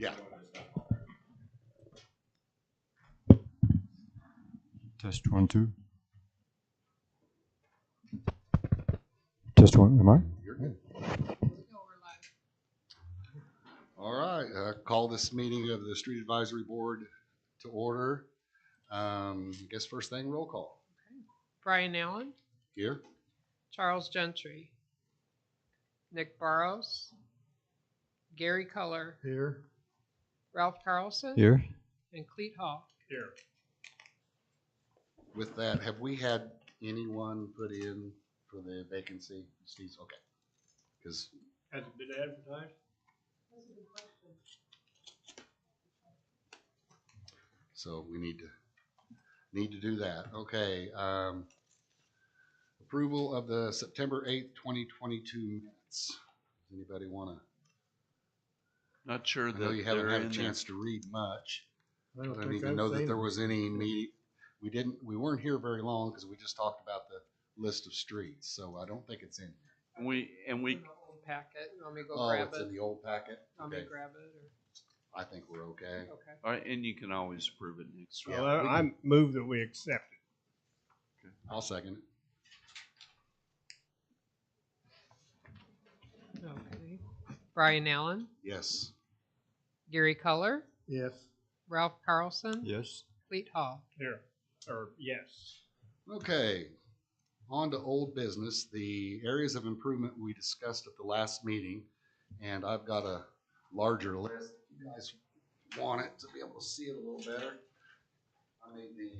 Yeah. Test 1, 2. Test 1, am I? You're good. All right, call this meeting of the Street Advisory Board to order. I guess first thing, roll call. Brian Allen, Here. Charles Gentry, Nick Barros, Gary Culler, Here. Ralph Carlson, Here. and Cleet Hall. Here. With that, have we had anyone put in for the vacancy? Steve's okay. Because Has it been advertised? so we need to do that. Okay. Approval of the September 8th, 2022 minutes. Does anybody want to? Not sure I know that you haven't they're had a in chance to read much. I I don't don't think even I've know that seen there them. was any meeting. We weren't here very long because we just talked about the list of streets. So I don't think it's in here. And we In the old packet. You want me to go Oh, grab it's it? in the old packet. Want me Okay. to grab it? I think we're okay. Or? Okay. all right, and you can always approve it next week. Yeah, Well, we I move that we accept it. I'll second it. Okay. Brian Allen, Yes. Gary Culler, Yes. Ralph Carlson, Yes. Cleet Hall. Here. Or yes. Okay. On to old business, the areas of improvement we discussed at the last meeting, and I've got a larger list. If you guys want it to be able to see it a little better, I made the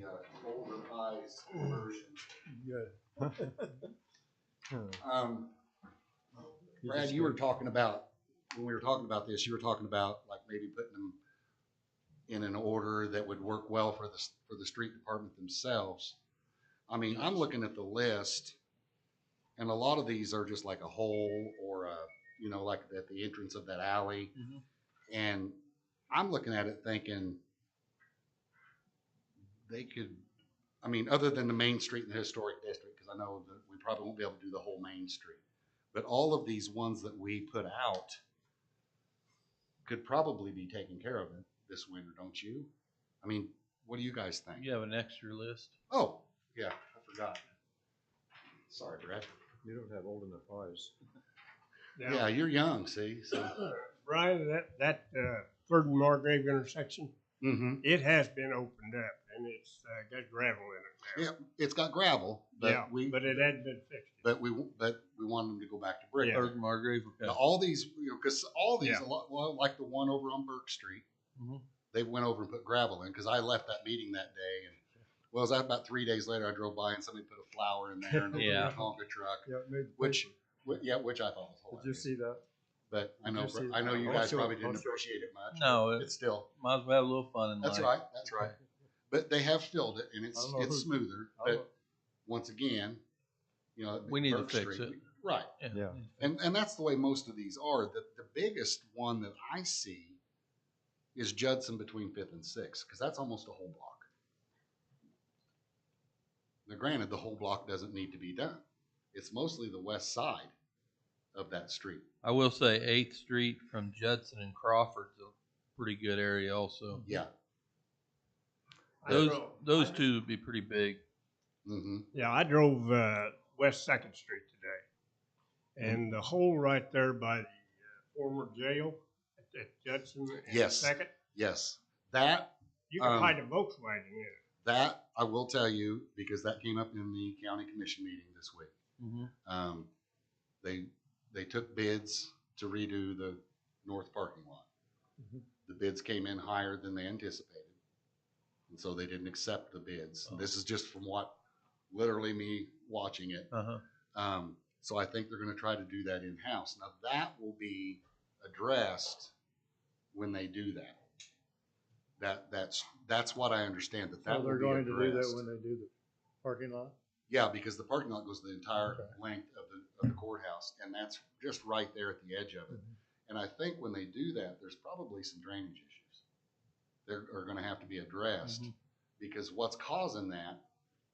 older eyes version. Good. Brad, you were talking about, when we were talking about this, you were talking about like maybe putting them in an order that would work well for the street department themselves. I mean, I'm looking at the list, and a lot of these are just like a hole or a, you know, like at the entrance of that alley. Mhm. And I'm looking at it thinking they could, I mean, other than the main street in the historic district, because I know that we probably won't be able to do the whole main street, but all of these ones that we put out could probably be taken care of this winter, don't you? I mean, what do you guys think? You have an extra list? Oh, yeah, I forgot. Sorry, Brad. You don't have old enough eyes. Now, Yeah, you're young, see, so. Brian, that Third and Margrave intersection, Mm-hmm. it has been opened up and it's got gravel in it now. Yeah, it's got gravel, but Yeah, we, but it hadn't been fixed. but we want them to go back to brick. Yeah. Third Margrave, okay. Now, all these, you know, because all these, Yeah. a lot, well, like the one over on Burke Street, Mhm. they went over and put gravel in because I left that meeting that day, and well, it was about 3 days later. I drove by and somebody put a flower in there and Yeah. a Tonka truck, Yeah, it made the which paper. which I thought was hilarious. Did you see that? But I Did know you see I know that? you I'll guys show- probably I'll didn't show- appreciate it much. No, but it's still. might as well have a little fun in That's life. right. That's right. But they have filled it, and I don't know it's who- smoother. I don't But once again, you know, We need to Burke fix Street, it. right? Yeah. And that's the way most of these are. The biggest one that I see is Judson between 5th and 6th, because that's almost a whole block. Now, granted, the whole block doesn't need to be done. It's mostly the west side of that street. I will say 8th Street from Judson and Crawford's a pretty good area also. Yeah. Those two would be pretty big. Mm-hmm. Yeah, I drove West Second Street today, and the hole right there by the former jail at Judson and Yes. Second, Yes. That you can hide a Volkswagen in it. That I will tell you, because that came up in the county commission meeting this week. Mm-hmm. They took bids to redo the north parking lot. Mhm. The bids came in higher than they anticipated, and so they didn't accept the bids. Oh. This is just from what, literally me watching it. Uh-huh. So I think they're going to try to do that in-house. Now that will be addressed when they do that. That's what I understand, that So will they're be going to do that addressed. when they do the parking lot? Yeah, because the parking lot goes the entire Okay. length of the courthouse, and that's just right there at the edge of it. And I think when they do that, there's probably some drainage issues that are going to have to be addressed, Mhm. because what's causing that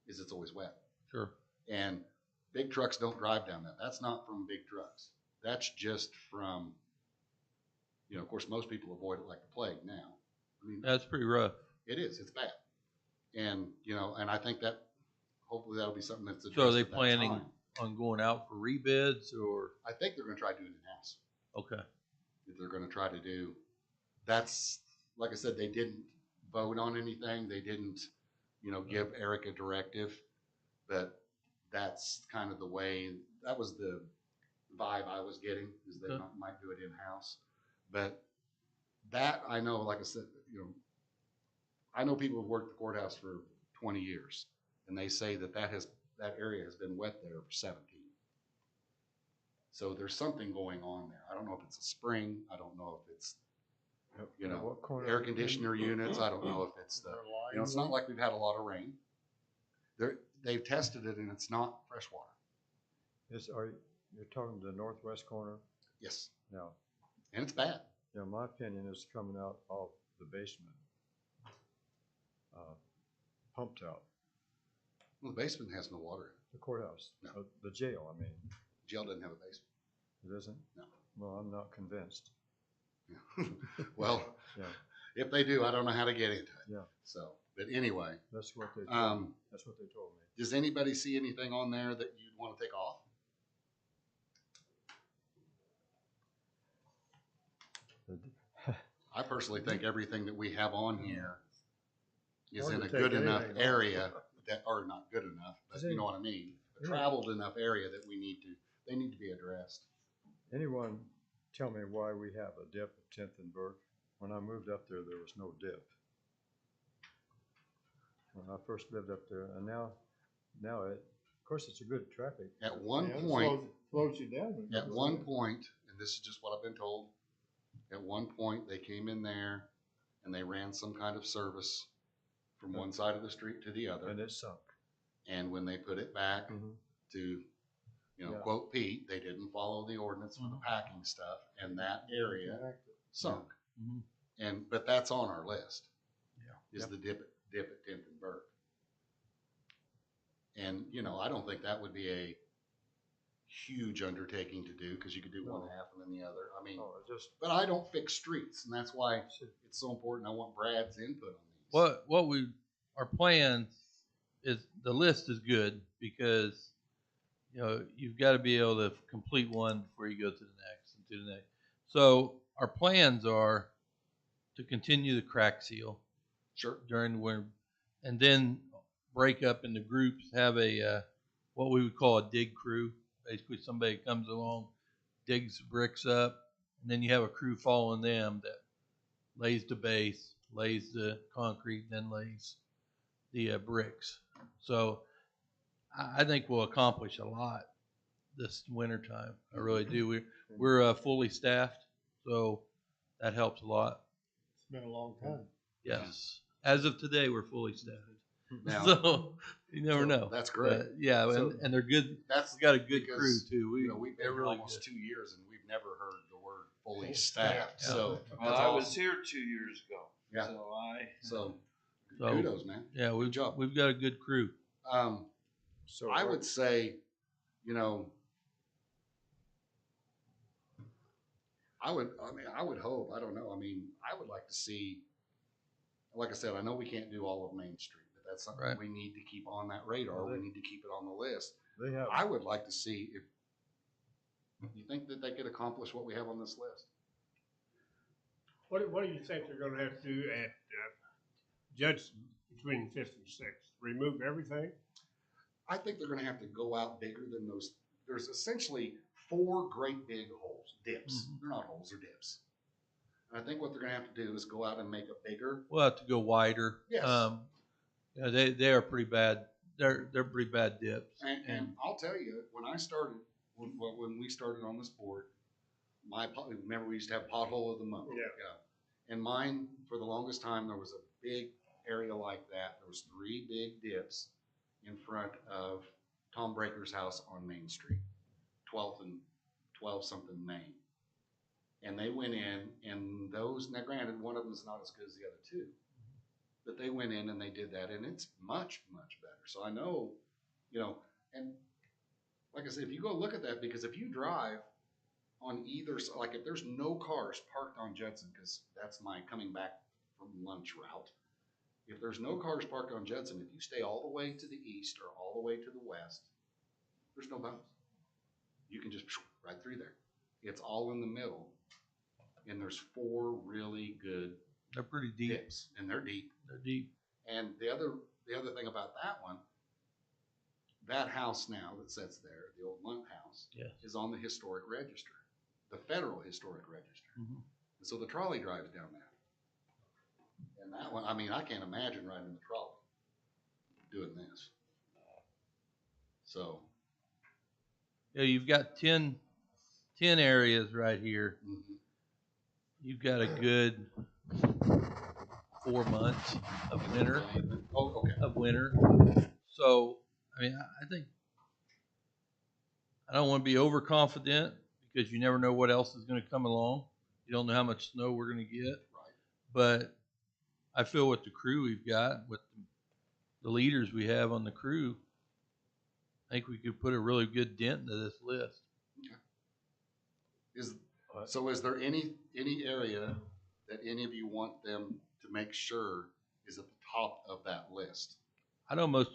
is it's always wet. Sure. And big trucks don't drive down that. That's not from big trucks. That's just from You know, of course, most people avoid it like the plague now. I mean, That's pretty rough. it is, it's bad. And, you know, and I think that hopefully that'll be something that's addressed So are they at that planning time. on going out for rebids or, I think they're gonna try to do it in-house. okay, That they're gonna try to do, that's, like I said, they didn't vote on anything. They didn't, you know, give Eric a directive, but that's kind of the way, that was the vibe I was getting, is they Okay. might do it in-house. But that, I know, like I said, you know, I know people who've worked the courthouse for 20 years, and they say that that area has been wet there for 17. So there's something going on there. I don't know if it's a spring. I don't know if it's, you know, What corner? air conditioner units. I don't know if it's the, you know, it's not like we've had a lot of rain. They've tested it and it's not fresh water. You're talking the northwest corner Yes, now? and it's bad. Yeah, my opinion is coming out of the basement. Pumped out, Well, the basement has no water. the courthouse, No. the jail, I mean, Jail doesn't have a basement. it isn't? No. Well, I'm not convinced. Yeah. Well, Yeah, if they do, I don't know how to get into it. yeah, So, but anyway, that's what they told me. um, That's what they told me. does anybody see anything on there that you'd want to take off? I personally think everything that we have on here is Hard in to a take good enough anything off. area that, or not good enough, but Is you it- know what I mean? A Yeah. traveled enough area that they need to be addressed. Anyone tell me why we have a dip at 10th and Burke? When I moved up there, there was no dip. When I first lived up there, and now of course, it's a good traffic. At one Yeah, it point, slows you down. when you at go one there. point, and this is just what I've been told, at one point, they came in there and they ran some kind of service from one side of the street to the And other. it sunk. And when they put it back Mhm. to, you know, Yeah. quote Pete, they didn't follow the ordinance for the packing stuff, and that area sunk. Mhm. But that's on our list. Yeah. Is Yep. the dip at 10th and Burke. And, you know, I don't think that would be a huge undertaking to do, because you could do one No. half and then the other. I mean, Oh, it just, but I don't fix streets, and that's why it's so important. I want Brad's input on these. our plan is, the list is good because, you know, you've got to be able to complete one before you go to the next and to the next. So our plans are to continue the crack seal Sure. during the winter, and then break up into groups, have a, what we would call a dig crew. Basically, somebody comes along, digs the bricks up, and then you have a crew following them that lays the base, lays the concrete, then lays the bricks. So I think we'll accomplish a lot this winter time. I really do. We're fully staffed, so that helps a lot. It's been a long time. Yes. As of today, we're fully staffed. Now, So you never so know. that's great. But, yeah, So and they're good. that's We got a good because, crew too. you know, we've been they're here really almost good. 2 years and we've never heard the word fully Full staffed. staffed. So Well, that's I was awesome. here 2 years ago. Yeah. So So, Kudos, man. yeah, Good job. we've got a good crew. so. I what- would say, you know, I would hope, I don't know. I mean, I would like to see, like I said, I know we can't do all of Main Street, but that's something Right. we need to keep on that radar. Well, We need to keep it on the list. They have, I would like to see if, you think that they could accomplish what we have on this list? What do you think they're gonna have to do at, Judson between Fifth and Sixth? Remove everything? I think they're gonna have to go out bigger than those. There's essentially 4 great big holes, dips. Mhm. They're not holes, they're dips. And I think what they're gonna have to do is go out and make a bigger. We'll have to go wider. Yes. Yeah, they are pretty bad. They're pretty bad dips. And I'll tell you, when I started, when we started on this board, remember we used to have pothole of the month. Yeah. And mine, for the longest time, there was a big area like that. There was 3 big dips in front of Tom Breaker's house on Main Street, 12th and 12 something Main. And they went in, and those, now granted, one of them is not as good as the other 2, but they went in and they did that, and it's much, much better. So I know, you know, and like I said, if you go look at that, because if you drive on either, like if there's no cars parked on Judson, because that's my coming back from lunch route. If there's no cars parked on Judson, if you stay all the way to the east or all the way to the west, there's no bumps. You can just right through there. It's all in the middle. And there's 4 really good They're pretty deep. dips, and they're deep. They're deep. And the other thing about that one, that house now that sits there, the old Lunt house, Yes. is on the historic register, the federal historic register. Mhm. And so the trolley drives down there. And that one, I mean, I can't imagine riding the trolley doing this. So, Yeah, you've got 10 areas right here. You've got a good 4 months of winter. oh, okay. So, I mean, I think I don't want to be overconfident because you never know what else is going to come along. You don't know how much snow we're going to get. Right. But I feel with the crew we've got, with the leaders we have on the crew, I think we could put a really good dent into this list. So is there any area that any of you want them to make sure is at the top of that list? I'd almost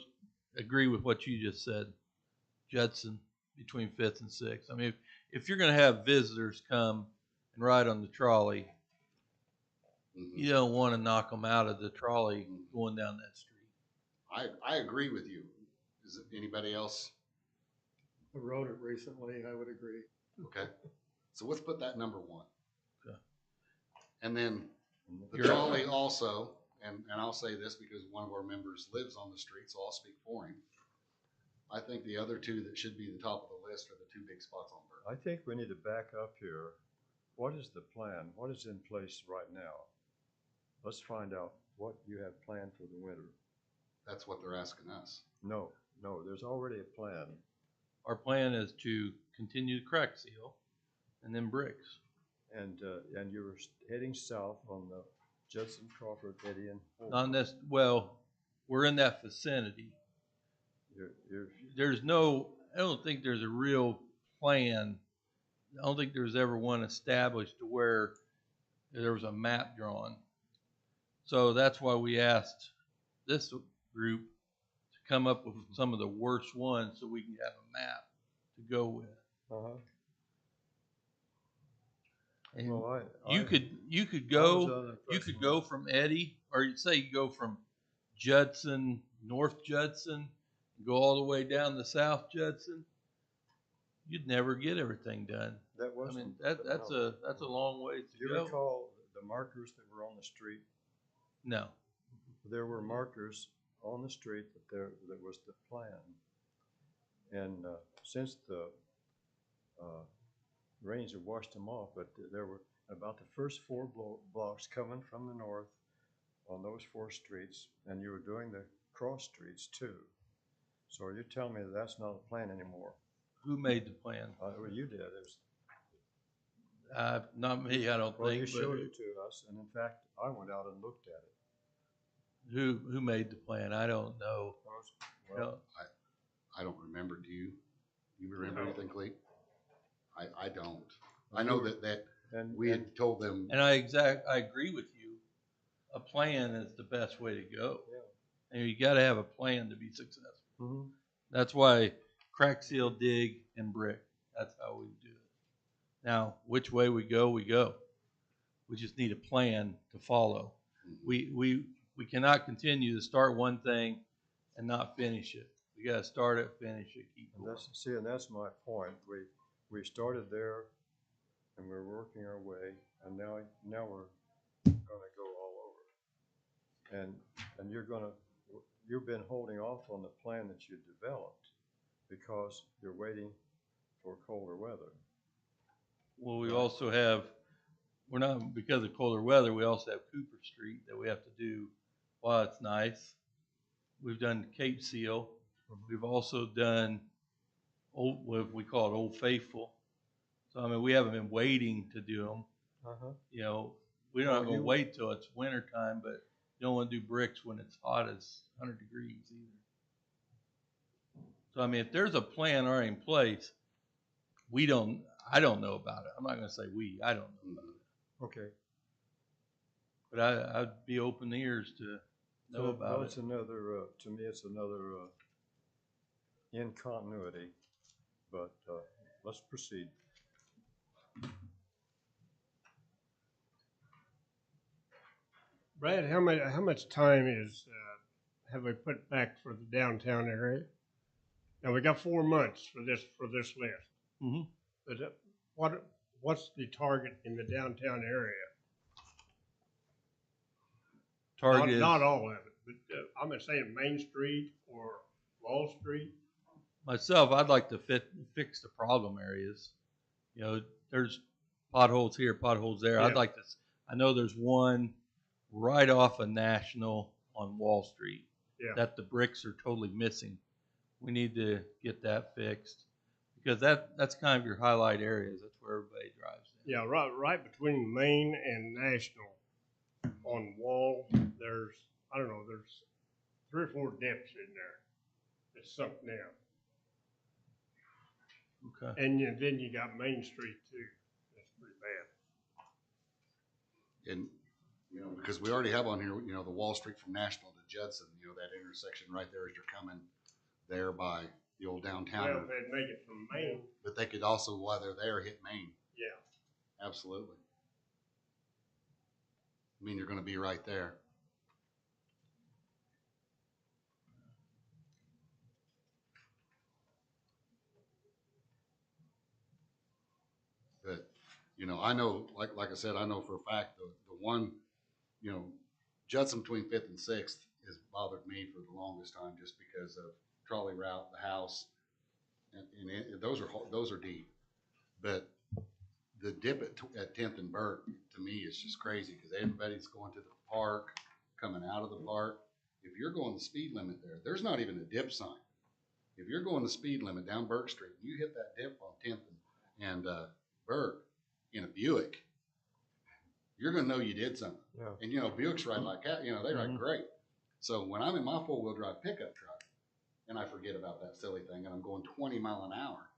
agree with what you just said, Judson, between 5th and 6th. I mean, if you're going to have visitors come and ride on the trolley, you don't want to knock them out of the trolley going down that street. I agree with you. Is it anybody else? I rode it recently, I would agree. Okay. So let's put that number 1. Okay. And then the You're- trolley also, and I'll say this because one of our members lives on the street, so I'll speak for him. I think the other 2 that should be the top of the list are the 2 big spots on Burke. I think we need to back up here. What is the plan? What is in place right now? Let's find out what you have planned for the winter. That's what they're asking us. No, there's already a plan. Our plan is to continue the crack seal and then bricks. And you're heading south on the Judson, Crawford, Eddy, and Not this, well, we're in that vicinity. You're I don't think there's a real plan. I don't think there's ever one established to where there was a map drawn. So that's why we asked this group to come up with some of the worst ones so we can have a map to go with. And Well, you could I was go under the you could impression- go from Eddy, or you say you go from Judson, North Judson, go all the way down to South Judson. You'd never get everything done. That I mean, wasn't. that's a long ways Do to you go. recall the markers that were on the street? No. There were markers on the street that was the plan. And since the rains have washed them off, but there were about the first 4 blocks coming from the north on those 4 streets, and you were doing the cross streets too. So you're telling me that's not a plan anymore? Who made the plan? Well, you did. It was, Not me, I don't well, you think. showed But it to us, and in fact, I went out and looked at it. who made the plan? I don't know. Well, I don't remember. Do you? You remember No. anything, Clete? I don't. I know that and we had told them. And I agree with you. A plan is the best way to go. Yeah. And you got to have a plan to be successful. Mhm. That's why crack seal, dig, and brick. That's how we do it. Now, which way we go, we go. We just need a plan to follow. We cannot continue to start one thing and not finish it. We got to start it, finish it, keep And going. that's my point. We started there, and we're working our way, and now we're gonna go all over. And you've been holding off on the plan that you developed because you're waiting for colder weather. Well, we also have, because of colder weather, we also have Cooper Street that we have to do while it's nice. We've done Cape Seal. We've also done what we call it Old Faithful. So, I mean, we haven't been waiting to do them. You know, we're not going to wait till it's winter time, but you don't want to do bricks when it's hot as 100 degrees either. So, I mean, if there's a plan already in place, I don't know about it. I'm not gonna say we, I don't know about it. Okay. But I'd be open ears to know about It's it. another, to me, it's another, incontinuity, but, let's proceed. Brad, how much time have we put back for the downtown area? Now, we got 4 months for this list. Mhm. But what's the target in the downtown area? Target Not is, all of it, but I'm saying Main Street or Wall Street. myself, I'd like to fix the problem areas. You know, there's potholes here, potholes there. Yeah. I'd like to, I know there's one right off of National on Wall Street. Yeah. That the bricks are totally missing. We need to get that fixed because that's kind of your highlight areas. That's where everybody drives in. Yeah, right between Main and National on Wall, there's 3 or 4 dips in there. It's sunk down. Okay. And then you got Main Street too. That's pretty bad. And, you know, because we already have on here, you know, the Wall Street from National to Judson, you know, that intersection right there as you're coming there by the old downtown. Well, if they'd make it from Main, But they could also, while they're there, hit Main. yeah. Absolutely. I mean, you're going to be right there. But, you know, I know, like I said, I know for a fact the one, you know, Judson between 5th and 6th has bothered me for the longest time just because of trolley route, the house, and those are deep. But the dip at 10th and Burke, to me, is just crazy because everybody's going to the park, coming out of the park. If you're going the speed limit there, there's not even a dip sign. If you're going the speed limit down Burke Street, you hit that dip on 10th and Burke in a Buick, you're going to know you did something. Yeah. And, you know, Buicks ride like that. You know, they ride great. So when I'm in my four-wheel drive pickup truck and I forget about that silly thing and I'm going 20 mile an hour,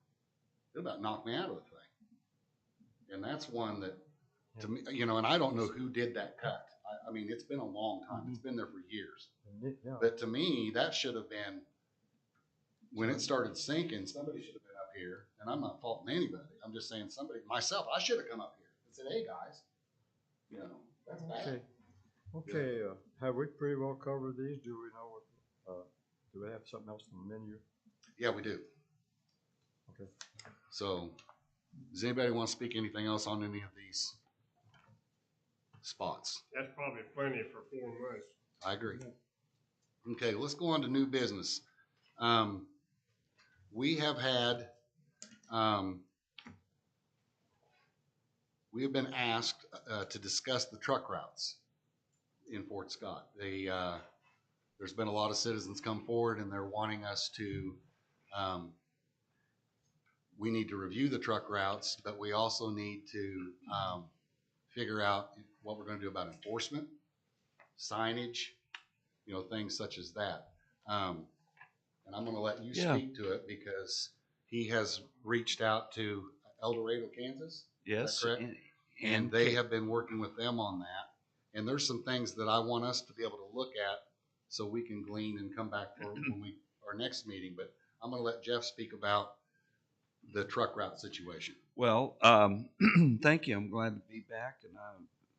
it'll about knock me out of the thing. And that's one that, to me, you know, and I don't know who did that cut. I mean, it's been a long time. It's been there for years. Yeah. But to me, that should have been, when it started sinking, somebody should have been up here. And I'm not faulting anybody. I'm just saying myself, I should have come up here and said, hey, guys, you know, that's bad. Okay, have we pretty well covered these? Do we know what, do we have something else on the menu? Yeah, we do. Okay. So, does anybody want to speak anything else on any of these spots? That's probably plenty for 4 months. I agree. Okay, let's go on to new business. We have had, we have been asked to discuss the truck routes in Fort Scott. There's been a lot of citizens come forward and they're wanting us to, we need to review the truck routes, but we also need to figure out what we're going to do about enforcement, signage, you know, things such as that. And I'm going to let you speak to it because he has reached out to El Dorado, Kansas. Yes. correct? And they have been working with them on that. And there's some things that I want us to be able to look at so we can glean and come back for our next meeting. But I'm going to let Jeff speak about the truck route situation. Well, thank you. I'm glad to be back, and I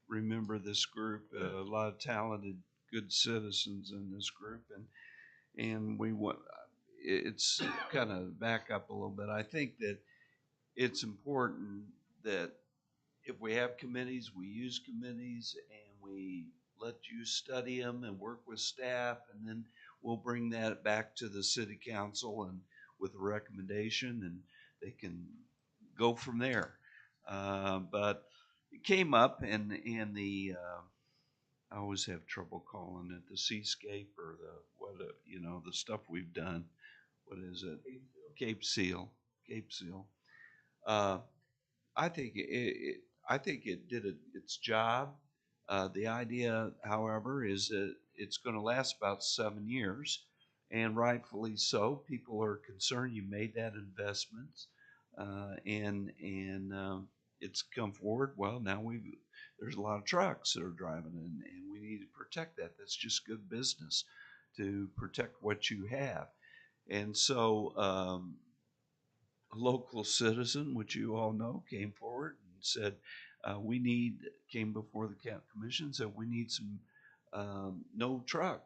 remember this group. A lot of talented, good citizens in this group, and we want. It's kind of back up a little bit. I think that it's important that if we have committees, we use committees, and we let you study them and work with staff, and then we'll bring that back to the city council and with a recommendation, and they can go from there. But it came up, and the I always have trouble calling it the seascape or the stuff we've done. What is it? Cape Seal. Cape Seal. I think it did its job. The idea, however, is that it's going to last about 7 years, and rightfully so. People are concerned you made that investment. It's come forward. Well, now there's a lot of trucks that are driving, and we need to protect that. That's just good business to protect what you have. And so, a local citizen, which you all know, came forward and said, came before the county commission, said we need some no truck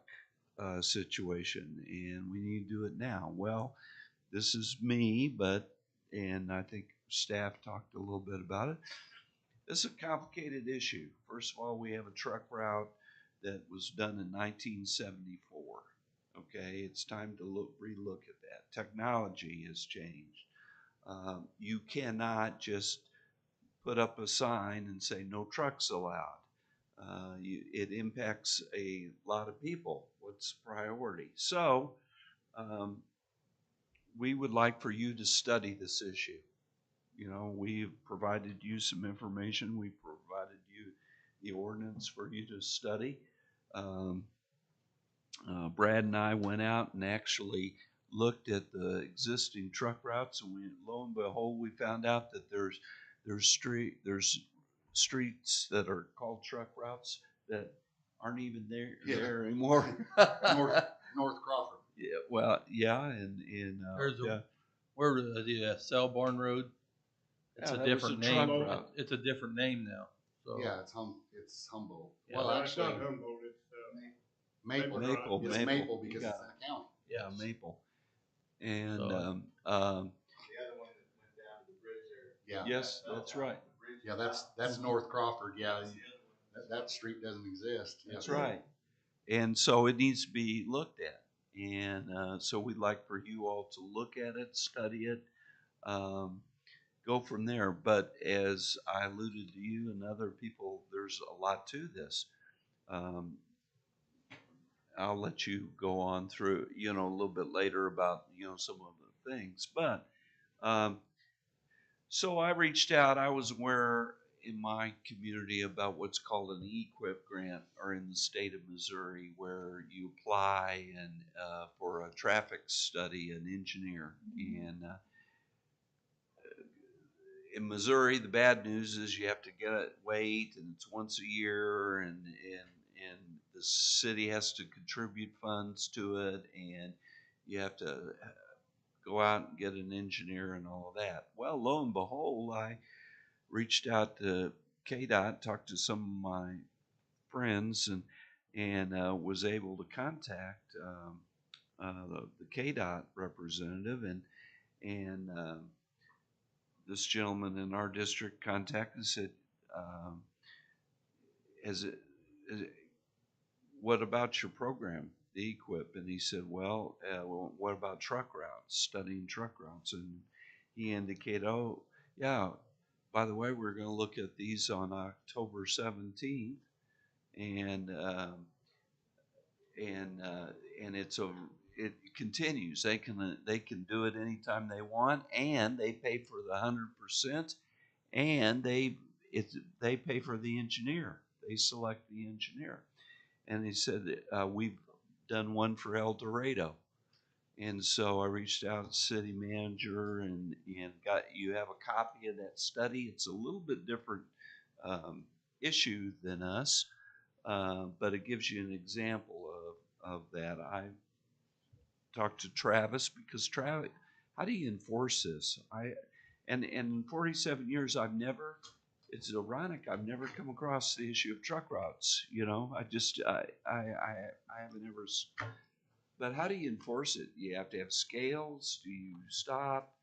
situation, and we need to do it now. Well, this is me, and I think staff talked a little bit about it. This is a complicated issue. First of all, we have a truck route that was done in 1974. Okay, it's time to relook at that. Technology has changed. You cannot just put up a sign and say no trucks allowed. It impacts a lot of people. What's priority? So we would like for you to study this issue. You know, we've provided you some information. We provided you the ordinance for you to study. Brad and I went out and actually looked at the existing truck routes, and lo and behold, we found out that there's streets that are called truck routes that aren't even there anymore. North Crawford. Yeah, well, yeah, and There's yeah. where the Cell Barn Road. It's Yeah, a that was different a truck name. route. It's a different name now. So Yeah, it's Humboldt. Yeah. Well, Well, it's actually, not Humboldt, it's, Maple. Maple, It's Maple. Maple You because got it's in the county. Yeah, Maple. And So- The other one that went down to the bridge there. Yeah. yes, that's right. Yeah, that's North Crawford. Yeah, that street doesn't exist. That's Yeah. right. And so it needs to be looked at. And so we'd like for you all to look at it, study it, go from there. But as I alluded to you and other people, there's a lot to this. I'll let you go on through, a little bit later about, some of the things. But so I reached out. I was aware in my community about what's called an EQIP grant, or in the state of Missouri, where you apply and for a traffic study, an engineer. And in Missouri, the bad news is you have to wait, and it's once a year, and the city has to contribute funds to it, and you have to go out and get an engineer and all of that. Well, lo and behold, I reached out to KDOT, talked to some of my friends, and was able to contact the KDOT representative, and this gentleman in our district contacted and said, what about your program, the EQIP? And he said, well, what about truck routes, studying truck routes? And he indicated, oh, yeah, by the way, we're going to look at these on October 17th. And it continues. They can do it anytime they want, and they pay for the 100%, and they pay for the engineer. They select the engineer. And he said, we've done one for El Dorado. And so I reached out to the city manager and you have a copy of that study. It's a little bit different issue than us, but it gives you an example of that. I talked to Travis, because Travis, how do you enforce this? And in 47 years, it's ironic, I've never come across the issue of truck routes. I haven't ever. But how do you enforce it? You have to have scales. Do you stop?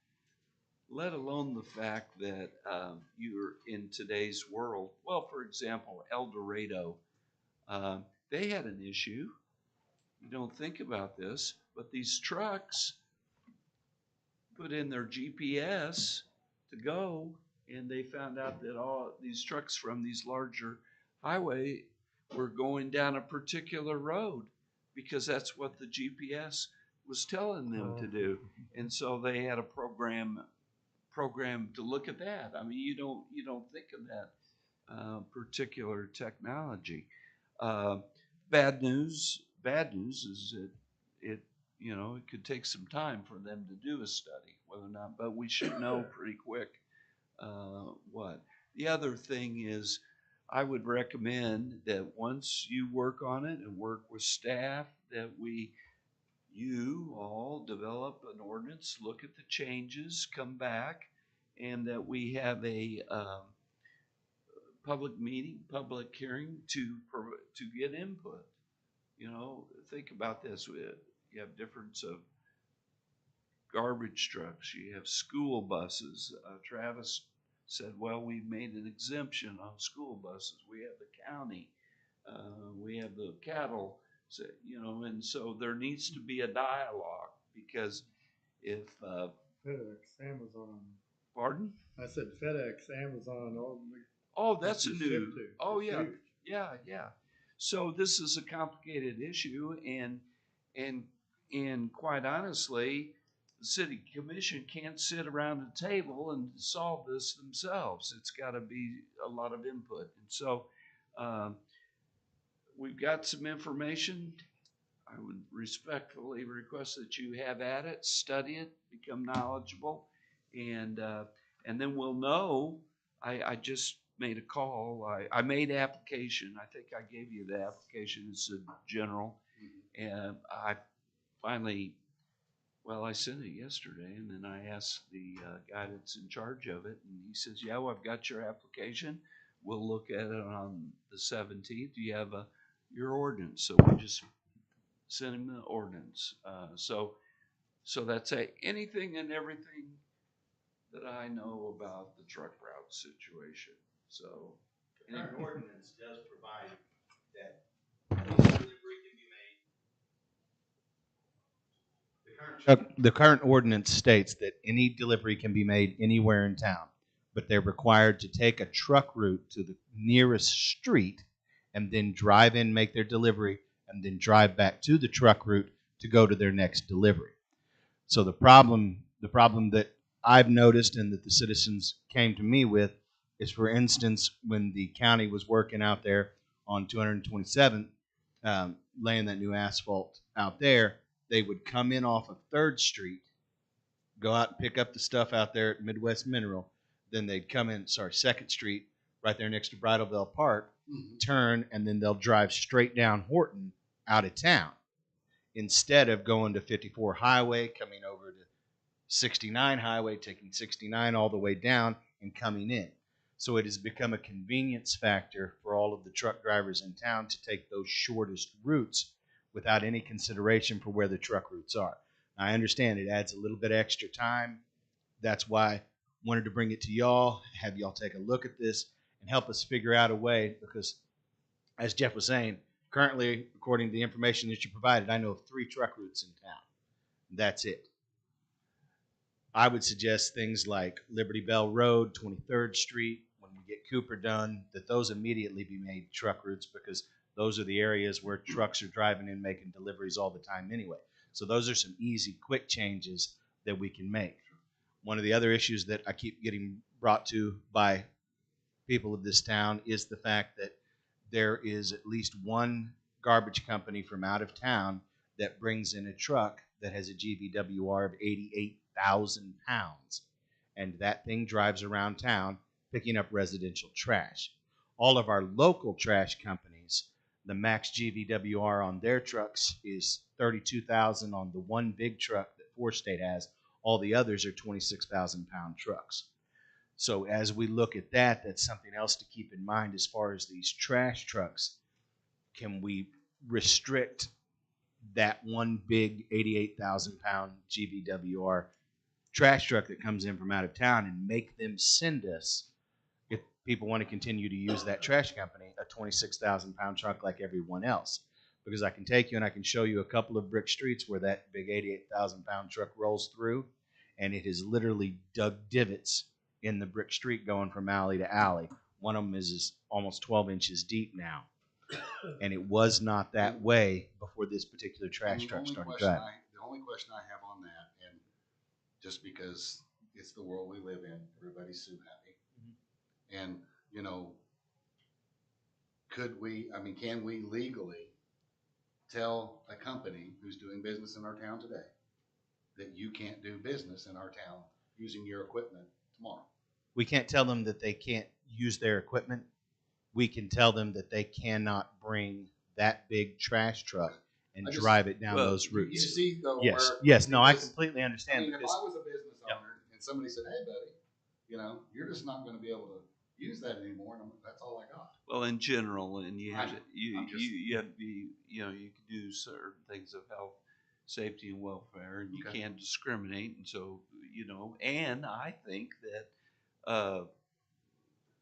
Let alone the fact that you're in today's world. Well, for example, El Dorado, they had an issue. You don't think about this, but these trucks put in their GPS to go, and they found out that all these trucks from these larger highway were going down a particular road, because that's what the GPS was telling them to do. And so they had a program to look at that. I mean, you don't think of that particular technology. Bad news is that you know, it could take some time for them to do a study, whether or not, but we should know pretty quick what. The other thing is, I would recommend that once you work on it and work with staff, that you all develop an ordinance, look at the changes, come back, and that we have a public meeting, public hearing to get input. You know, think about this. You have difference of garbage trucks, you have school buses. Travis said, well, we made an exemption on school buses. We have the county, we have the cattle, so, you know, and so there needs to be a dialogue because if, FedEx, Amazon. pardon? I said FedEx, Amazon, all the. Oh, that's a places new, ship to. oh, It's yeah, huge. yeah. So this is a complicated issue and quite honestly, the city commission can't sit around a table and solve this themselves. It's gotta be a lot of input. And so, we've got some information. I would respectfully request that you have at it, study it, become knowledgeable, and then we'll know. I just made a call. I made application. I think I gave you the application. It's a general, and I finally, well, I sent it yesterday, and then I asked the guy that's in charge of it, and he says, "Yeah, well, I've got your application. We'll look at it on the 17th. Do you have your ordinance?" So we just sent him the ordinance. So that's anything and everything that I know about the truck route situation. So, The current ordinance does provide that any delivery can be made. The current ordinance states that any delivery can be made anywhere in town, but they're required to take a truck route to the nearest street and then drive in, make their delivery, and then drive back to the truck route to go to their next delivery. So the problem that I've noticed and that the citizens came to me with is, for instance, when the county was working out there on 227th, laying that new asphalt out there, they would come in off of 3rd Street, go out and pick up the stuff out there at Midwest Mineral. Then they'd come in, 2nd Street, right there next to Bridalveil Park, turn, and then they'll drive straight down Horton out of town instead of going to 54 Highway, coming over to 69 Highway, taking 69 all the way down and coming in. So it has become a convenience factor for all of the truck drivers in town to take those shortest routes without any consideration for where the truck routes are. I understand it adds a little bit of extra time. That's why I wanted to bring it to y'all, have y'all take a look at this and help us figure out a way, because as Jeff was saying, currently, according to the information that you provided, I know of 3 truck routes in town. That's it. I would suggest things like Liberty Bell Road, 23rd Street, when we get Cooper done, that those immediately be made truck routes, because those are the areas where trucks are driving in making deliveries all the time anyway. So those are some easy, quick changes that we can make. One of the other issues that I keep getting brought to by people of this town is the fact that there is at least one garbage company from out of town that brings in a truck that has a GVWR of 88,000 pounds. And that thing drives around town picking up residential trash. All of our local trash companies, the max GVWR on their trucks is 32,000 on the one big truck that Four State has. All the others are 26,000 pound trucks. So as we look at that, that's something else to keep in mind as far as these trash trucks. Can we restrict that one big 88,000 pound GVWR trash truck that comes in from out of town and make them send us, if people want to continue to use that trash company, a 26,000 pound truck like everyone else? Because I can take you and I can show you a couple of brick streets where that big 88,000 pound truck rolls through, and it has literally dug divots in the brick street going from alley to alley. One of them is almost 12 inches deep now. And it was not that way before this particular trash truck started driving. The only question I have on that, and just because it's the world we live in, everybody's so happy. And, you know, can we legally tell a company who's doing business in our town today that you can't do business in our town using your equipment tomorrow. We can't tell them that they can't use their equipment. We can tell them that they cannot bring that big trash truck and I just- drive it down well, those You routes. see though, Yes, where- yes, no, I because- completely I understand. mean, if because- I was a business Yep. owner and somebody said, "Hey, buddy, you know, you're just not going to be able to use that anymore," and that's all I got. Well, in general, and you have I- to, you, I'm just- you have to be, you know, you can do certain things of health, safety, and welfare, and you Okay. can't discriminate. And so, you know, and I think that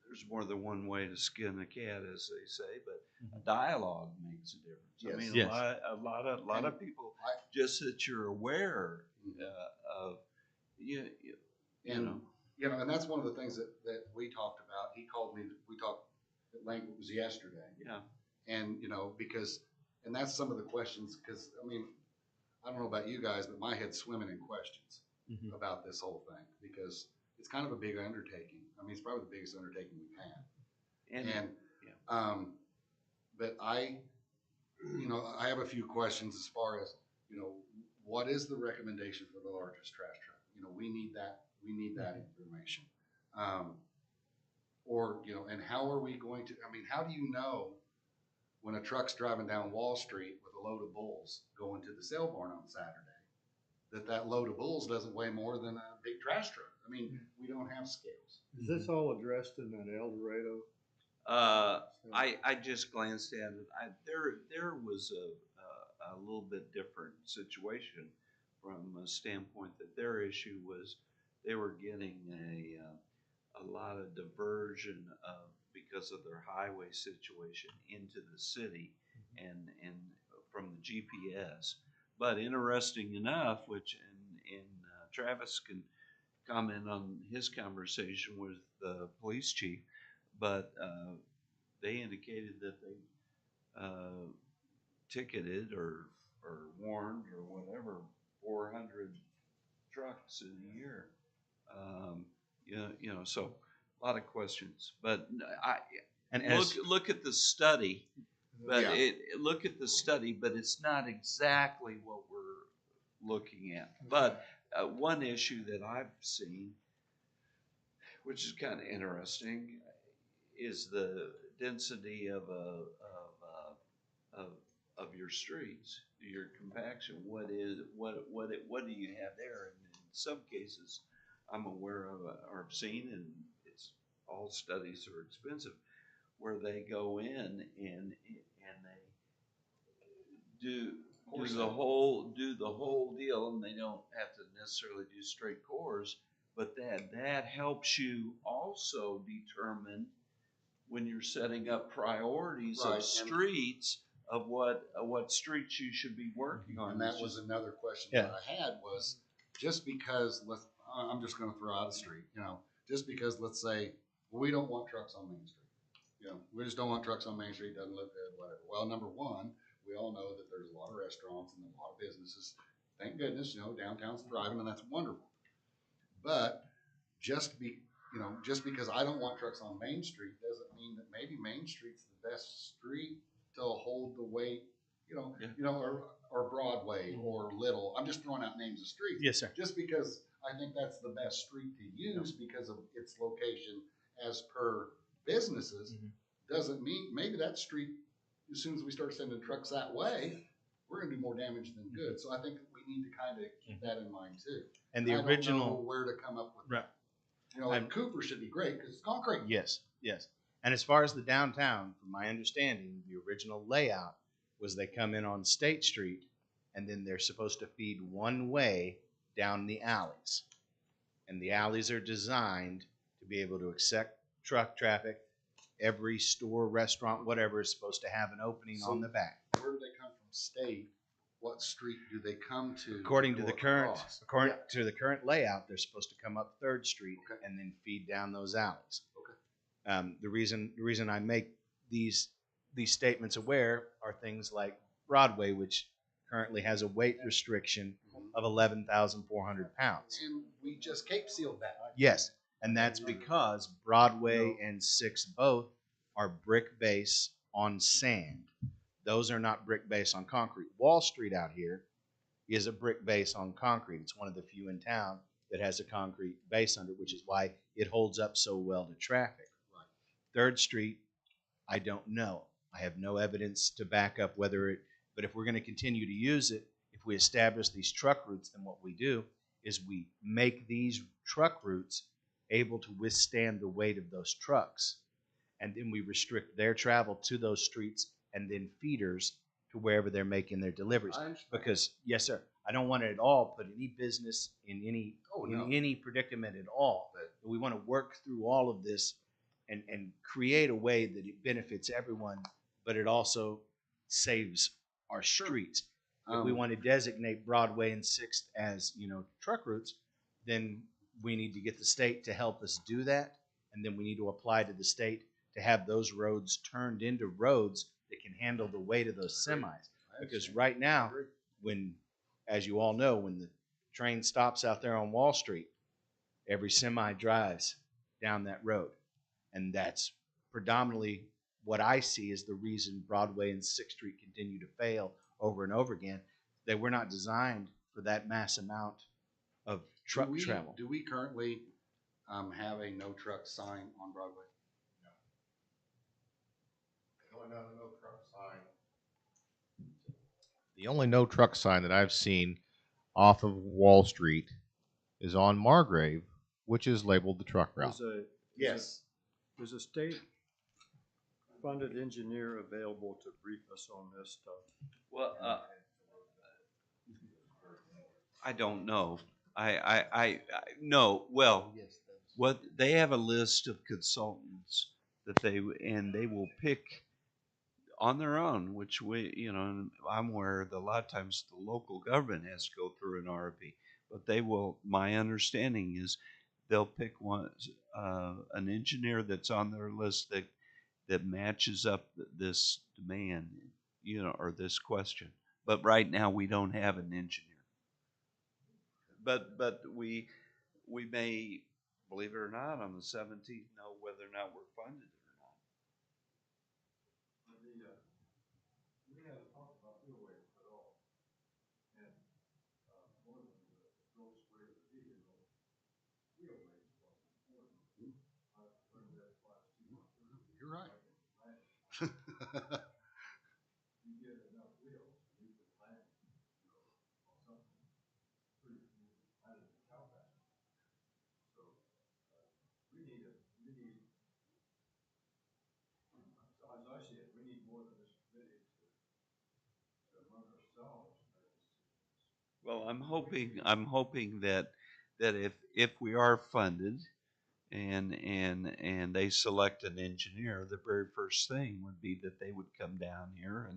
there's more than one way to skin a cat, as they say, but a dialogue makes a difference. I Yes. mean, Yes. a lot of people, just that you're aware of, you know. You know, and that's one of the things that we talked about. He called me, we talked at length, it was yesterday. Yeah. And, you know, and that's some of the questions, because, I mean, I don't know about you guys, but my head's swimming in questions Mhm. about this whole thing, because it's kind of a big undertaking. I mean, it's probably the biggest undertaking we've had. And, But you know, I have a few questions as far as, you know, what is the recommendation for the largest trash truck? You know, we need that information. Or, you know, and how are we going to, I mean, how do you know when a truck's driving down Wall Street with a load of bulls going to the sale barn on Saturday, that load of bulls doesn't weigh more than a big trash truck? I mean, we don't have scales. Is this all addressed in that El Dorado? I just glanced at it. There was a little bit different situation from a standpoint that their issue was they were getting a lot of diversion because of their highway situation into the city and from the GPS. But interesting enough, which and Travis can comment on his conversation with the police chief, but they indicated that they ticketed or warned or whatever 400 trucks in a year. You know, so a lot of questions. But And look at the study. But Yeah. look at the study, but it's not exactly what we're looking at. But one issue that I've seen, which is kind of interesting, is the density of your streets, your compaction. What do you have there? And in some cases, I'm aware of or have seen, and it's all studies are expensive, where they go in and they do the whole deal, and they don't have to necessarily do straight cores, but that helps you also determine when you're setting up priorities Right, of and- streets of what streets you should be working on. And that It's was just- another question Yeah. that I had was, just because, I'm just gonna throw out a street, you know, just because, let's say, we don't want trucks on Main Street. You know, we just don't want trucks on Main Street, doesn't look good, whatever. Well, number one, we all know that there's a lot of restaurants and a lot of businesses. Thank goodness, you know, downtown's thriving, and that's wonderful. But just because I don't want trucks on Main Street doesn't mean that maybe Main Street's the best street to hold the weight, Yeah. or Broadway or Little. I'm just throwing out names of streets. Yes, sir. Just because I think that's the best street to use because of its location as per businesses, Mhm. doesn't mean, maybe that street, as soon as we start sending trucks that way, we're gonna do more damage than good. So I think we need to kind of keep that in mind too. And the I don't know original, where to come up with Right. that. You know, like I'm- Cooper should be great because it's concrete. yes, yes. And as far as the downtown, from my understanding, the original layout was they come in on State Street and then they're supposed to feed one way down the alleys. And the alleys are designed to be able to accept truck traffic. Every store, restaurant, whatever is supposed to have an opening on the back. Where do they come from? State. What street do they come to? According to go the across? current layout, they're supposed to come up 3rd Street Okay. and then feed down those alleys. Okay. The reason I make these statements aware are things like Broadway, which currently has a weight restriction of 11,400 pounds. And we just Cape sealed that. Yes, and that's because Broadway and 6 both are brick base on sand. Those are not brick base on concrete. Wall Street out here is a brick base on concrete. It's one of the few in town that has a concrete base under it, which is why it holds up so well to traffic. Third Street, I don't know. I have no evidence to back up whether it, but if we're going to continue to use it, if we establish these truck routes, then what we do is we make these truck routes able to withstand the weight of those trucks. And then we restrict their travel to those streets and then feeders to wherever they're making their deliveries. Because, yes, sir, I don't want to at all put any business in any predicament at all. But we want to work through all of this and create a way that it benefits everyone, but it also saves our streets. If we want to designate Broadway and Sixth as, truck routes, then we need to get the state to help us do that, and then we need to apply to the state to have those roads turned into roads that can handle the weight of those semis. Because right now, when, as you all know, when the train stops out there on Wall Street, every semi drives down that road. And that's predominantly what I see is the reason Broadway and Sixth Street continue to fail over and over again. They were not designed for that mass amount of truck travel. Do we currently have a no truck sign on Broadway? The only no truck sign that I've seen off of Wall Street is on Margrave, which is labeled the truck route. Yes. Is a state-funded engineer available to brief us on this stuff? Well, I don't know. I no. Well, what they have a list of consultants that they will pick on their own, which and I'm aware that a lot of times the local government has to go through an RFP, but they will. My understanding is they'll pick an engineer that's on their list that matches up this demand, or this question. But right now we don't have an engineer. But we may, believe it or not, on the 17th know whether or not we're funded or not. We haven't talked about wheel waivers at all. And more than the gross weight of the vehicle, wheel waivers was important. I learned that last 2 months. You're right. You get enough wheels, you can land, on something pretty out of the cow pasture. So we need, as I see it, we need more than this committee to among ourselves. Well, I'm hoping that if we are funded and they select an engineer, the very first thing would be that they would come down here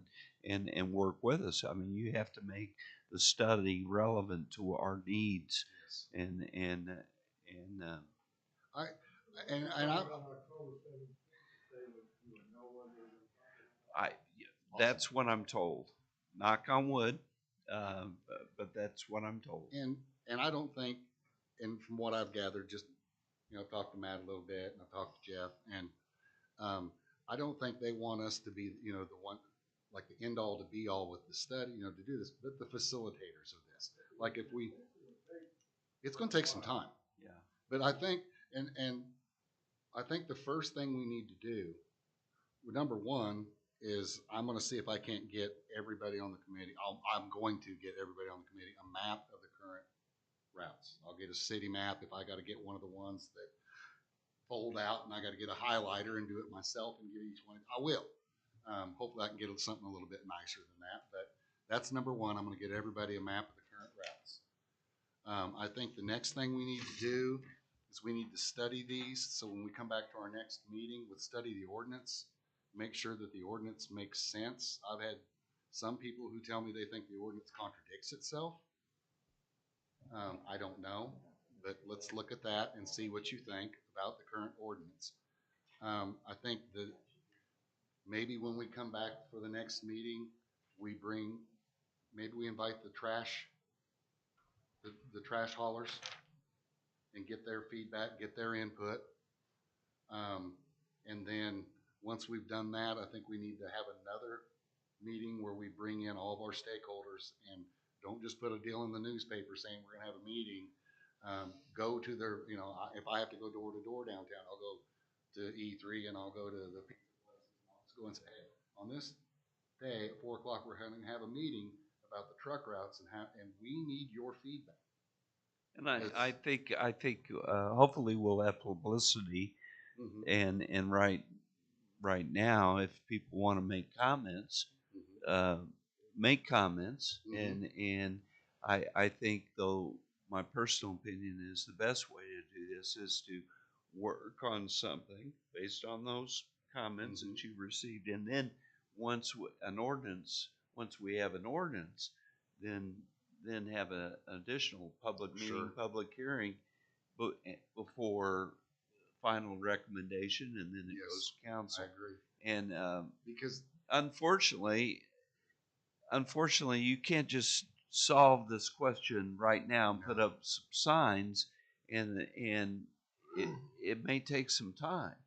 and work with us. I mean, you have to make the study relevant to our needs, that's what I'm told. Knock on wood, but that's what I'm told. And I don't think, and from what I've gathered, just I've talked to Matt a little bit, and I've talked to Jeff, and I don't think they want us to be the one, like the end all to be all with the study, to do this, but the facilitators of this. Like it's going to take some time. Yeah. But I think, and I think the first thing we need to do, number one, is I'm going to see if I can't get everybody on the committee. I'm going to get everybody on the committee a map of the current routes. I'll get a city map if I got to get one of the ones that fold out, and I got to get a highlighter and do it myself and get each one. I will. Hopefully I can get something a little bit nicer than that. But that's number one. I'm going to get everybody a map of the current routes. I think the next thing we need to do is we need to study these. So when we come back to our next meeting, we'll study the ordinance, make sure that the ordinance makes sense. I've had some people who tell me they think the ordinance contradicts itself. I don't know, but let's look at that and see what you think about the current ordinance. I think that maybe when we come back for the next meeting, maybe we invite the trash haulers and get their feedback, get their input. And then once we've done that, I think we need to have another meeting where we bring in all of our stakeholders and don't just put a deal in the newspaper saying we're gonna have a meeting. Go to their, you know, if I have to go door to door downtown, I'll go to E3 and I'll go to the pizza places. Let's go and say, hey, on this day at 4 o'clock, we're having to have a meeting about the truck routes and we need your feedback. And I It's- think hopefully we'll have publicity, Mhm, and right now, if people want to make comments, mhm. make comments, Mhm. and I think, though, my personal opinion is the best way to do this is to work on something based on those comments that you've received, and then once we have an ordinance, then have an additional public meeting, Sure. public hearing, before final recommendation, and then it Yes, goes to I council. agree. And Because unfortunately, you can't just solve this question right now and put No. up some signs, and it may take some time.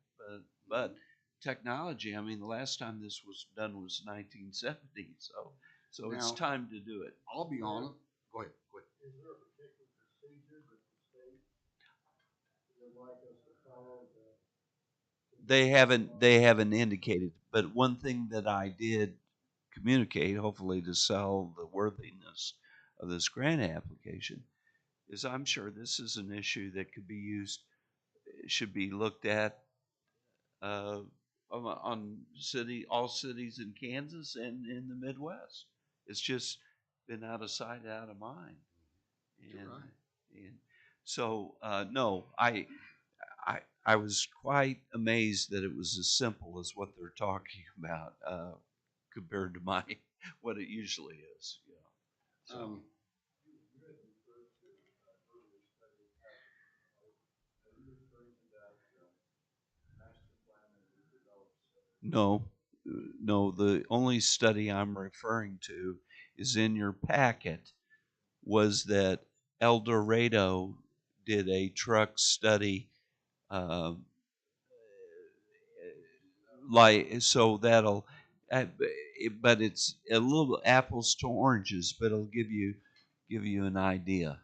But technology, I mean, the last time this was done was 1970, so it's Now- time to do it. I'll be honest. Go ahead. Go ahead. Is there a particular procedure that the state would like us to follow? They haven't indicated, but one thing that I did communicate, hopefully to sell the worthiness of this grant application, is I'm sure this is an issue that could be used, should be looked at on all cities in Kansas and in the Midwest. It's just been out of sight, out of mind. You're And, right. and so no, I was quite amazed that it was as simple as what they're talking about compared to what it usually is. You know. So, no, no. The only study I'm referring to is in your packet. Was that El Dorado did a truck study, like, so that'll, but it's a little apples to oranges, but it'll give you an idea.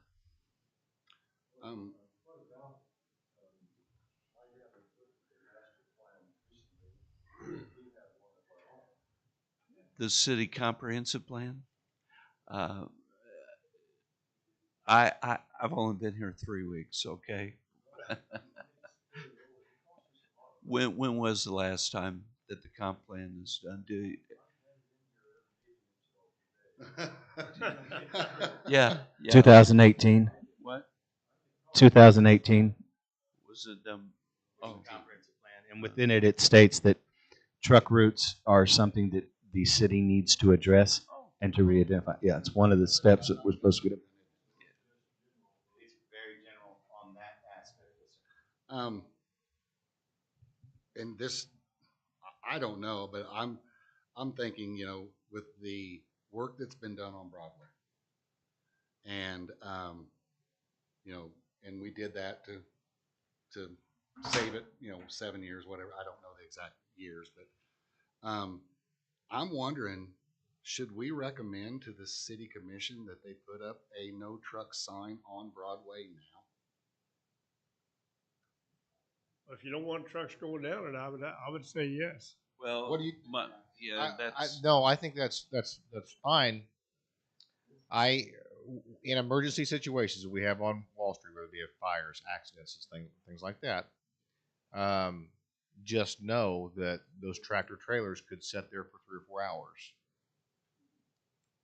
Um, The city comprehensive plan. I've only been here 3 weeks. Okay. When was the last time that the comp plan was done? Yeah. 2018. What 2018. was it? Oh, Comprehensive plan, and within it, it states that truck routes are something that the city needs to address and to re-identify. Yeah, it's one of the steps that we're supposed to get. It's very general on that aspect. And this, I don't know, but I'm thinking, you know, with the work that's been done on Broadway, and you know, and we did that to save it, you know, 7 years, whatever. I don't know the exact years, but I'm wondering, should we recommend to the city commission that they put up a no truck sign on Broadway now? If you don't want trucks going down it, I would say yes. well, What do you? yeah, that's No, I think that's fine. In emergency situations we have on Wall Street, whether it be fires, accidents, things like that, just know that those tractor trailers could sit there for 3 or 4 hours.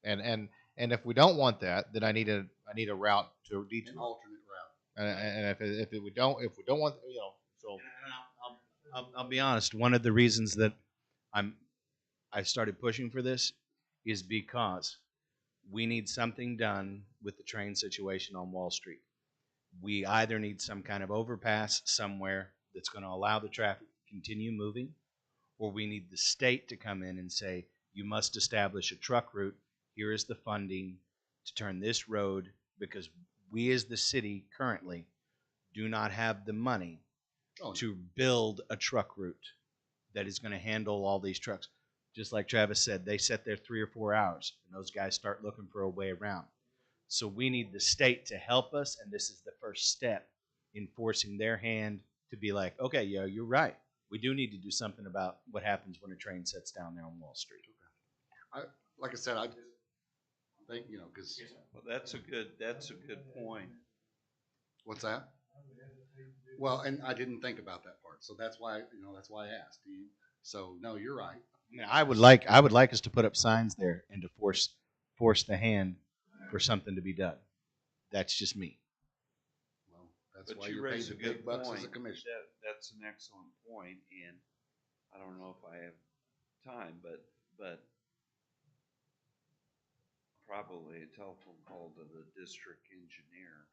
And if we don't want that, then I need a route to a An detour. alternate route. And if we don't want, you know, so I'll be honest. One of the reasons that I started pushing for this is because we need something done with the train situation on Wall Street. We either need some kind of overpass somewhere that's going to allow the traffic to continue moving, or we need the state to come in and say, you must establish a truck route. Here is the funding to turn this road, because we as the city currently do not have the money Oh, to build a truck route that is going to handle all these trucks. Just like Travis said, they sit there 3 or 4 hours, and those guys start looking for a way around. So we need the state to help us, and this is the first step in forcing their hand to be like, okay, yo, you're right. We do need to do something about what happens when a train sets down there on Wall Street. Like I said, I just think, you know, because, Well, that's a good point. what's that? Well, and I didn't think about that part, so that's why, you know, that's why I asked. So, no, you're right. Now, I would like us to put up signs there and to force the hand for something to be done. That's just me. Well, that's But why you you're paid raise the a good big bucks point. as a commissioner. That's an excellent point, and I don't know if I have time, but probably a telephone call to the district engineer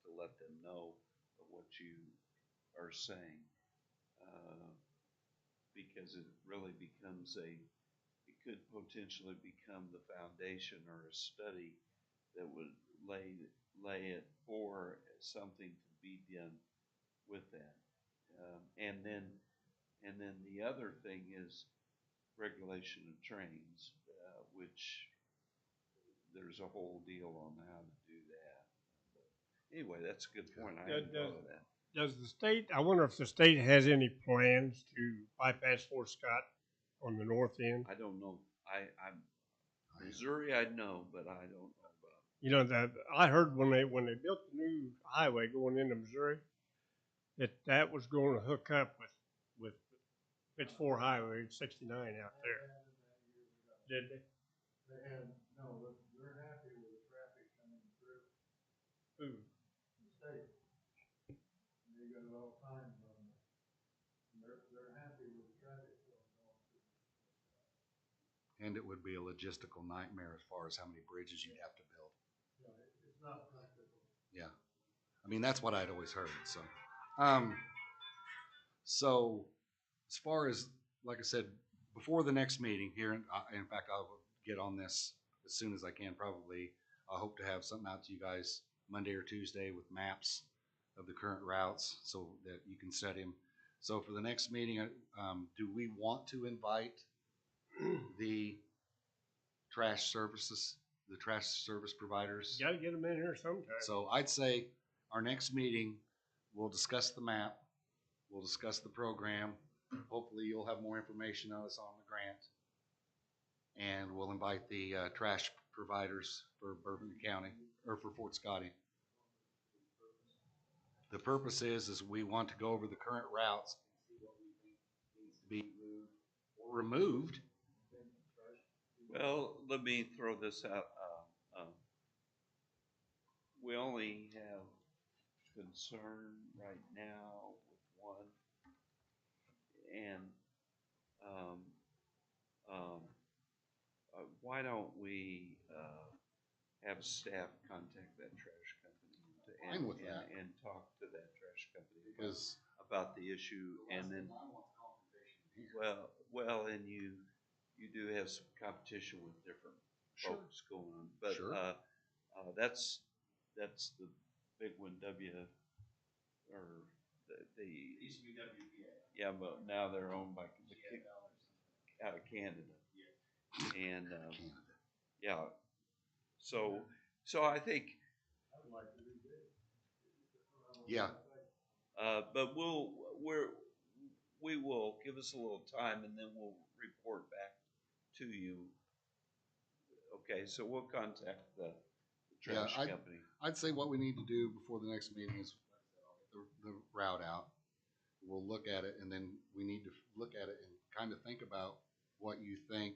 to let them know of what you are saying, because it really becomes it could potentially become the foundation or a study that would lay it for something to be done with that. And then the other thing is regulation of trains, which there's a whole deal on how to do that. But anyway, that's a good point. I hadn't thought of that. Does the state, I wonder if the state has any plans to bypass Fort Scott on the north end? I don't know. I'm Missouri, I know, but I don't know about. You know, that I heard when they built the new highway going into Missouri, that was going to hook up with Pitts Four Highway 69 out there. Did they? They had, no, they're happy with the traffic coming through Who? the state. They got it all timed on it. They're happy with the traffic flow going through. And it would be a logistical nightmare as far as how many bridges you'd have to build. Yeah, it's not practical. Yeah. I mean, that's what I'd always heard, so. So as far as, like I said, before the next meeting here, in fact, I'll get on this as soon as I can, probably. I hope to have something out to you guys Monday or Tuesday with maps of the current routes so that you can set him. So for the next meeting, do we want to invite the trash service providers? You got to get them in here sometime. So I'd say our next meeting, we'll discuss the map, we'll discuss the program. Hopefully you'll have more information on us on the grant. And we'll invite the trash providers for Bourbon County, or for Fort Scotty. The purpose is we want to go over the current routes, see what we think needs to be moved or removed. Well, let me throw this out. We only have concern right now with one, and why don't we have staff contact that trash company Fine with that. and talk to that trash company Because about the issue, and then well, and you do have some competition with different folks going on, but Sure. that's the big one, or the Used to be WPA. yeah, but now they're owned by out of Canada. And yeah, so I think, yeah, but we will give us a little time, and then we'll report back to you. Okay, so we'll contact the trash company. I'd say what we need to do before the next meeting is the route out. We'll look at it, and then we need to look at it and kind of think about what you think,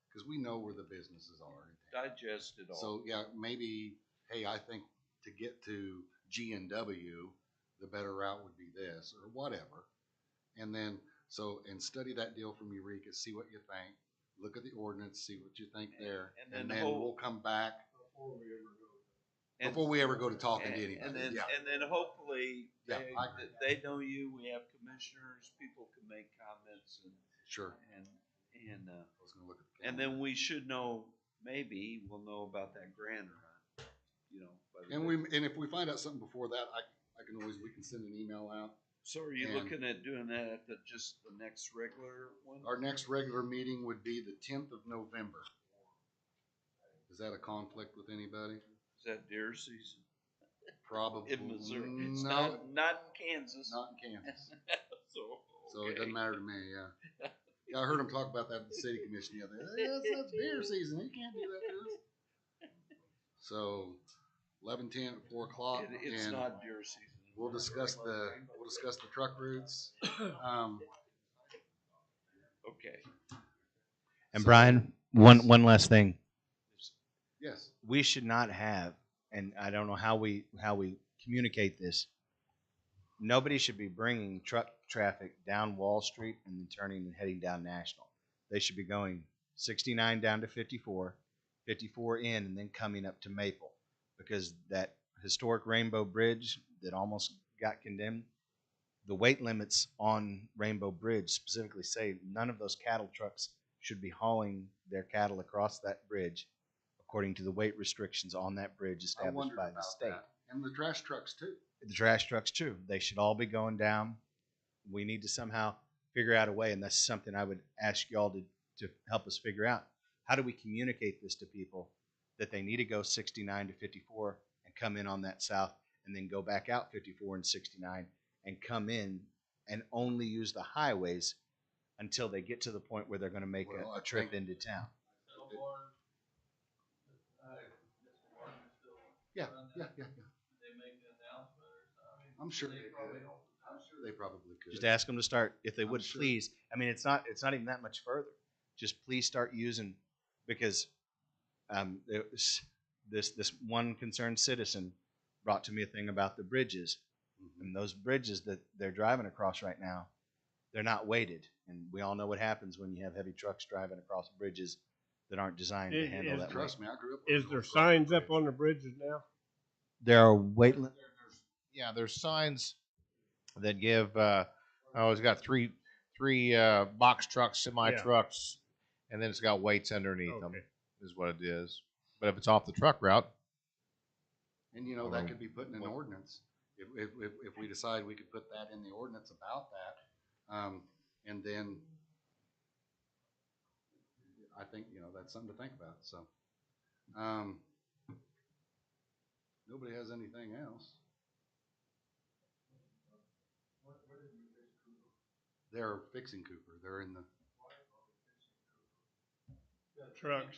because we know where the businesses are. Digest it all. So yeah, maybe, hey, I think to get to G&W, the better route would be this or whatever. And then, and study that deal from Eureka, see what you think. Look at the ordinance, see what you think there. And then we'll come back before we ever go to talking to anybody. And then, Yeah. and then hopefully Yeah, I agree. they know you. We have commissioners. People can make comments, and Sure. and I was gonna look at the and calendar. then we should know. Maybe we'll know about that grant or not. You know. by the And next- and if we find out something before that, we can send an email out. So are you And- looking at doing that at just the next regular one? Our next regular meeting would be the 10th of November. Is that a conflict with anybody? Is that deer season? Probably. In Missouri? It's No, not in Kansas. not in Kansas. So, So it okay. doesn't matter to me, yeah. Yeah, I heard him talk about that at the city commission the other day. Hey, that's deer season. You can't do that to us. So 11:10 at 4 o'clock. It's and not deer season. we'll discuss the truck routes. Okay. And So- Brian, one last thing. Yes. We should not have, and I don't know how we communicate this. Nobody should be bringing truck traffic down Wall Street and then turning and heading down National. They should be going 69 down to 54, 54 in, and then coming up to Maple, because that historic Rainbow Bridge that almost got condemned, the weight limits on Rainbow Bridge specifically say none of those cattle trucks should be hauling their cattle across that bridge according to the weight restrictions on that bridge I established wondered by the about state. that. And the trash trucks too. The trash trucks too. They should all be going down. We need to somehow figure out a way, and that's something I would ask y'all to help us figure out. How do we communicate this to people that they need to go 69 to 54 and come in on that south, and then go back out 54 and 69 and come in and only use the highways until they get to the point where they're going to make Well, a I trip think- into town? Yeah. I'm sure they could. I'm sure they probably could. Just ask them to start, if they I'm would sure. please. I mean, it's not even that much further. Just please start using, because this one concerned citizen brought to me a thing about the bridges, Mhm. and those bridges that they're driving across right now, they're not weighted, and we all know what happens when you have heavy trucks driving across bridges that aren't designed to handle that weight. Trust me, I grew up. Is there signs up on the bridges now? There are weight limits. Yeah, there's signs that give, it's got three box trucks, semi trucks, and then it's got weights underneath them, Okay. is what it is. But if it's off the truck route, And you know, that could be put in an ordinance. If we decide we could put that in the ordinance about that, and then I think, you know, that's something to think about, so. Nobody has anything else. They're fixing Cooper. They're in the, Trucks.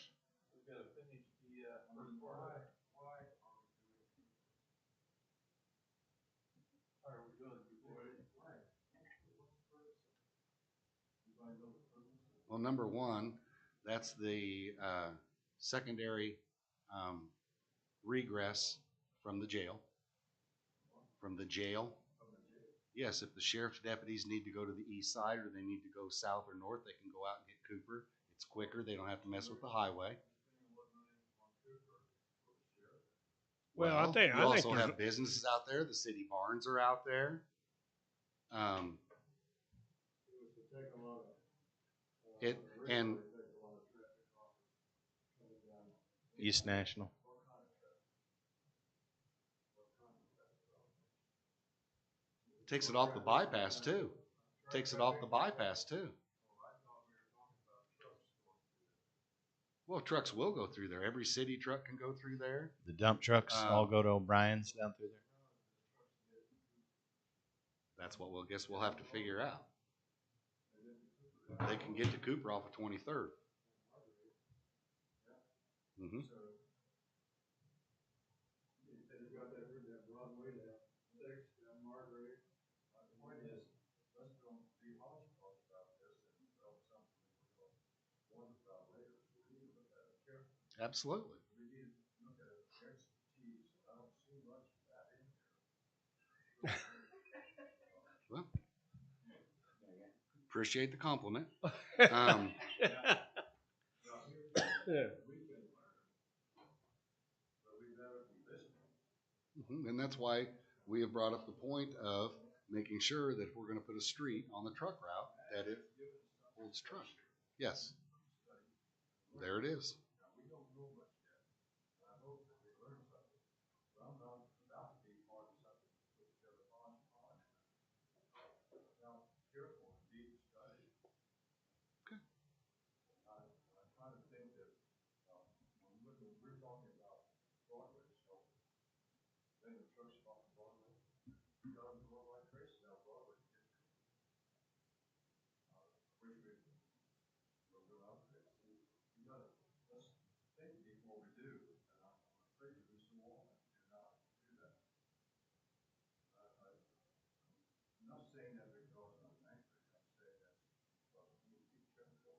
well, number one, that's the secondary regress from the jail. From the jail. Yes, if the sheriff's deputies need to go to the east side or they need to go south or north, they can go out and get Cooper. It's quicker. They don't have to mess with the highway. Well, I think you also there's- have businesses out there. The city barns are out there. And East National. takes it off the bypass too. Takes it off the bypass too. Well, trucks will go through there. Every city truck can go through there. The dump trucks all go to O'Brien's down through there. That's what we'll guess we'll have to figure out. They can get to Cooper off of 23rd. Mm-hmm. Absolutely. Well, appreciate the compliment. Um, Yeah. And that's why we have brought up the point of making sure that if we're going to put a street on the truck route, that it holds truck. Yes. There it is. talking about Broadway, so then the trucks off Broadway, you got them going like crazy down Broadway. Which we will go out there. You gotta, let's think before we do, and I'm afraid to do some more, do not do that. I'm not saying that because I'm angry, I'm saying that because we need to be careful.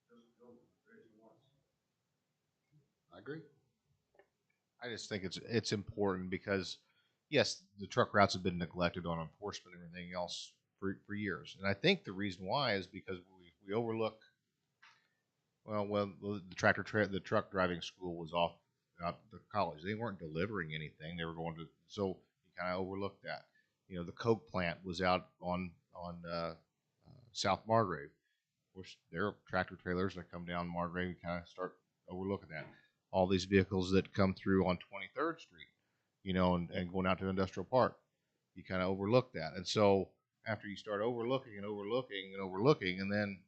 Just go, raise it once. I agree. I just think it's important because yes, the truck routes have been neglected on enforcement and everything else for years, and I think the reason why is because we overlook. Well, the truck driving school was off out the college. They weren't delivering anything. They were going to, so you kind of overlooked that. You know, the Coke plant was out on South Margrave, which there are tractor trailers that come down Margrave. You kind of start overlooking that. All these vehicles that come through on 23rd Street, you know, and going out to Industrial Park, you kind of overlook that. And so after you start overlooking and overlooking and overlooking, and then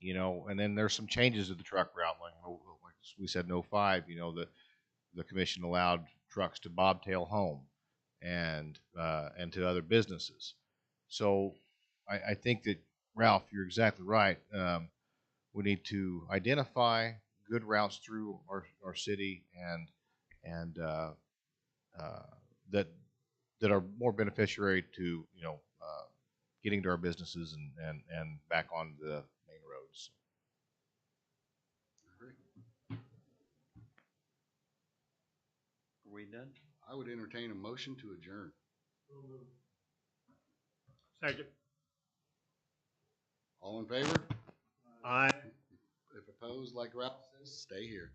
you know, and then there's some changes to the truck route, like we said in '05, you know, the commission allowed trucks to bobtail home and to other businesses. So I think that Ralph, you're exactly right. We need to identify good routes through our city and that are more beneficiary to getting to our businesses and back on the main roads. I agree. Are we done? I would entertain a motion to adjourn. Second. All in favor? Aye. If opposed, like Ralph says, stay here.